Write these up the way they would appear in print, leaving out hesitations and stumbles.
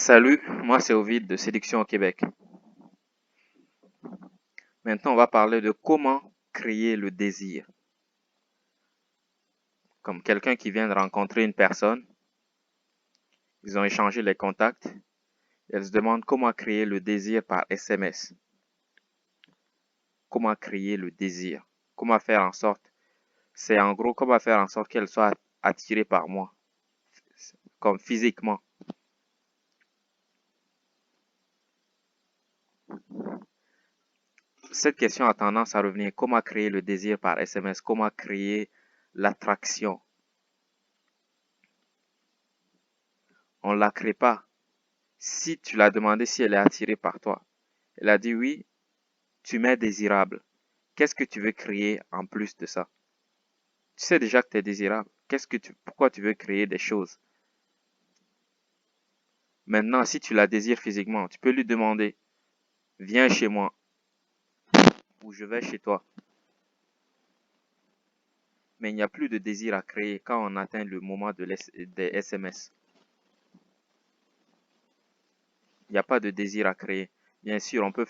Salut, moi c'est Ovid de Séduction au Québec. Maintenant, on va parler de comment créer le désir. Comme quelqu'un qui vient de rencontrer une personne, ils ont échangé les contacts, et elle se demande comment créer le désir par SMS. Comment créer le désir? Comment faire en sorte, c'est en gros comment faire en sorte qu'elle soit attirée par moi, comme physiquement. Cette question a tendance à revenir. Comment créer le désir par SMS? Comment créer l'attraction? On ne la crée pas. Si tu l'as demandé si elle est attirée par toi, elle a dit oui, tu m'es désirable. Qu'est-ce que tu veux créer en plus de ça? Tu sais déjà que tu es désirable. Pourquoi tu veux créer des choses? Maintenant, si tu la désires physiquement, tu peux lui demander, viens chez moi ou je vais chez toi. Mais il n'y a plus de désir à créer quand on atteint le moment des SMS. Il n'y a pas de désir à créer. Bien sûr, on peut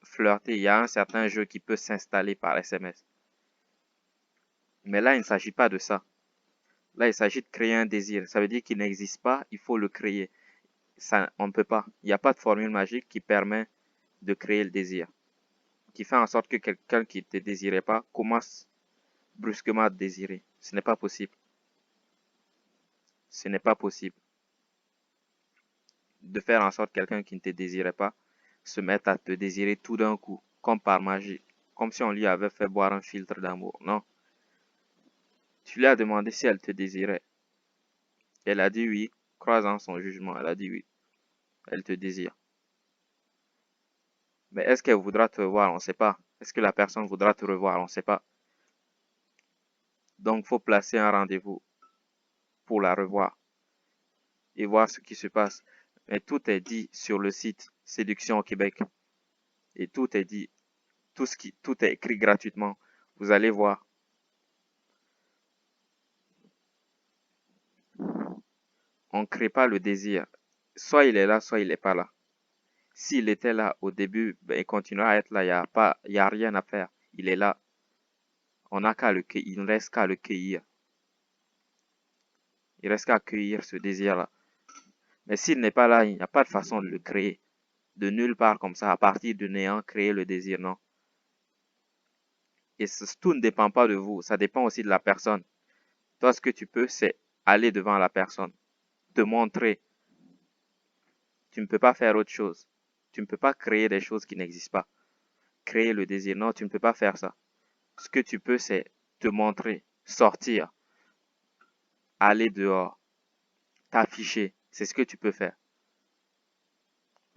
flirter. Il y a un certain jeu qui peut s'installer par SMS. Mais là, il ne s'agit pas de ça. Là, il s'agit de créer un désir. Ça veut dire qu'il n'existe pas, il faut le créer. Ça, on ne peut pas. Il n'y a pas de formule magique qui permet de créer le désir. Qui fait en sorte que quelqu'un qui ne te désirait pas commence brusquement à te désirer. Ce n'est pas possible. Ce n'est pas possible de faire en sorte que quelqu'un qui ne te désirait pas se mette à te désirer tout d'un coup, comme par magie. Comme si on lui avait fait boire un filtre d'amour. Non. Tu lui as demandé si elle te désirait. Elle a dit oui, croisant son jugement. Elle a dit oui. Elle te désire. Mais est-ce qu'elle voudra te revoir? On ne sait pas. Est-ce que la personne voudra te revoir? On ne sait pas. Donc, il faut placer un rendez-vous pour la revoir et voir ce qui se passe. Mais tout est dit sur le site Séduction au Québec. Et tout est dit, tout est écrit gratuitement. Vous allez voir. On ne crée pas le désir. Soit il est là, soit il n'est pas là. S'il était là au début, ben, il continuera à être là. Il y a rien à faire. Il est là. On n'a qu'à le cueillir. Il ne reste qu'à le cueillir. Il reste qu'à cueillir ce désir-là. Mais s'il n'est pas là, il n'y a pas de façon de le créer. De nulle part comme ça, à partir de néant, créer le désir, non. Et tout ne dépend pas de vous, ça dépend aussi de la personne. Toi, ce que tu peux, c'est aller devant la personne, te montrer. Tu ne peux pas faire autre chose. Tu ne peux pas créer des choses qui n'existent pas. Créer le désir, non, tu ne peux pas faire ça. Ce que tu peux, c'est te montrer, sortir, aller dehors, t'afficher. C'est ce que tu peux faire.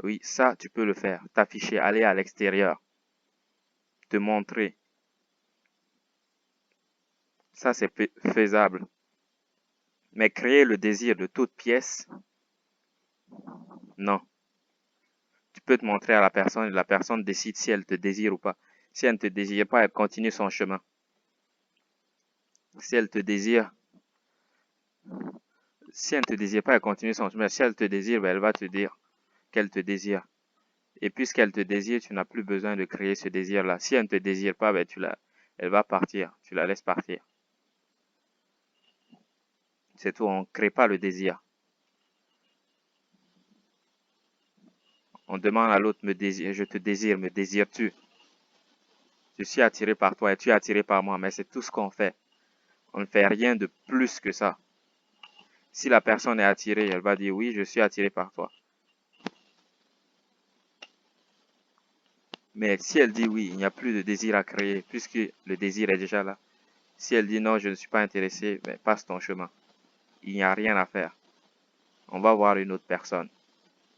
Oui, ça, tu peux le faire. T'afficher, aller à l'extérieur, te montrer. Ça, c'est faisable. Mais créer le désir de toute pièce, non. Tu peux te montrer à la personne et la personne décide si elle te désire ou pas. Si elle ne te désire pas, elle continue son chemin. Si elle te désire, si elle ne te désire pas, elle continue son chemin. Si elle te désire, ben, elle va te dire qu'elle te désire. Et puisqu'elle te désire, tu n'as plus besoin de créer ce désir-là. Si elle ne te désire pas, ben, elle va partir. Tu la laisses partir. C'est tout. On ne crée pas le désir. On demande à l'autre, je te désire, me désires-tu? Je suis attiré par toi et tu es attiré par moi. Mais c'est tout ce qu'on fait. On ne fait rien de plus que ça. Si la personne est attirée, elle va dire oui, je suis attiré par toi. Mais si elle dit oui, il n'y a plus de désir à créer puisque le désir est déjà là. Si elle dit non, je ne suis pas intéressé, ben, passe ton chemin. Il n'y a rien à faire. On va voir une autre personne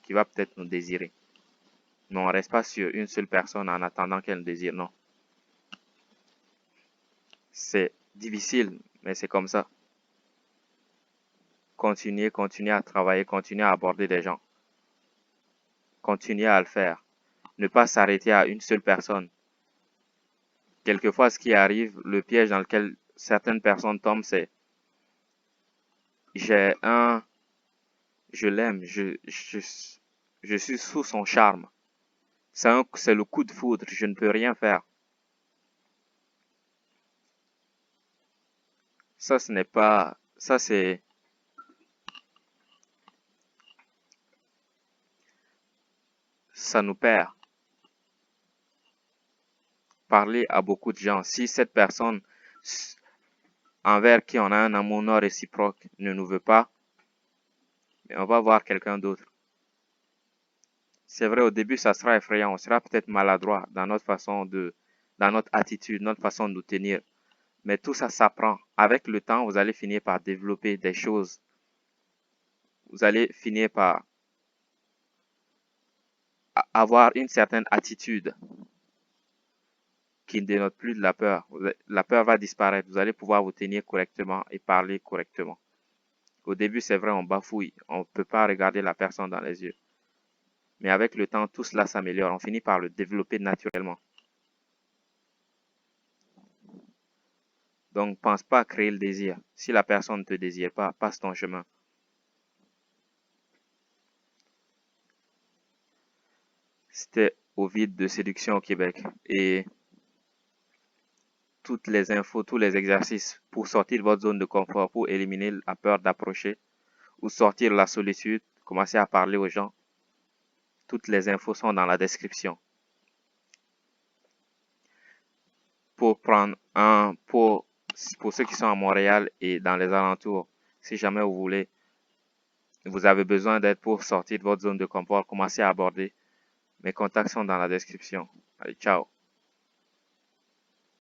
qui va peut-être nous désirer. Mais on ne reste pas sur une seule personne en attendant qu'elle nous désire. Non. C'est difficile, mais c'est comme ça. Continuez à travailler, continuez à aborder des gens. Continuez à le faire. Ne pas s'arrêter à une seule personne. Quelquefois, ce qui arrive, le piège dans lequel certaines personnes tombent, c'est j'ai un, je l'aime, Je suis sous son charme. C'est le coup de foudre. Je ne peux rien faire. Ça, ce n'est pas... Ça, c'est... Ça nous perd. Parler à beaucoup de gens. Si cette personne envers qui on a un amour non réciproque ne nous veut pas, mais on va voir quelqu'un d'autre. C'est vrai, au début, ça sera effrayant. On sera peut-être maladroit dans notre dans notre attitude, notre façon de nous tenir. Mais tout ça s'apprend. Avec le temps, vous allez finir par développer des choses. Vous allez finir par avoir une certaine attitude qui ne dénote plus de la peur. La peur va disparaître. Vous allez pouvoir vous tenir correctement et parler correctement. Au début, c'est vrai, on bafouille. On ne peut pas regarder la personne dans les yeux. Mais avec le temps, tout cela s'améliore. On finit par le développer naturellement. Donc, pense pas à créer le désir. Si la personne ne te désire pas, passe ton chemin. C'était Ovid de Séduction au Québec. Et toutes les infos, tous les exercices pour sortir de votre zone de confort, pour éliminer la peur d'approcher ou sortir de la solitude, commencer à parler aux gens. Toutes les infos sont dans la description. Pour ceux qui sont à Montréal et dans les alentours, si jamais vous avez besoin d'aide pour sortir de votre zone de confort, commencez à aborder. Mes contacts sont dans la description. Allez, ciao.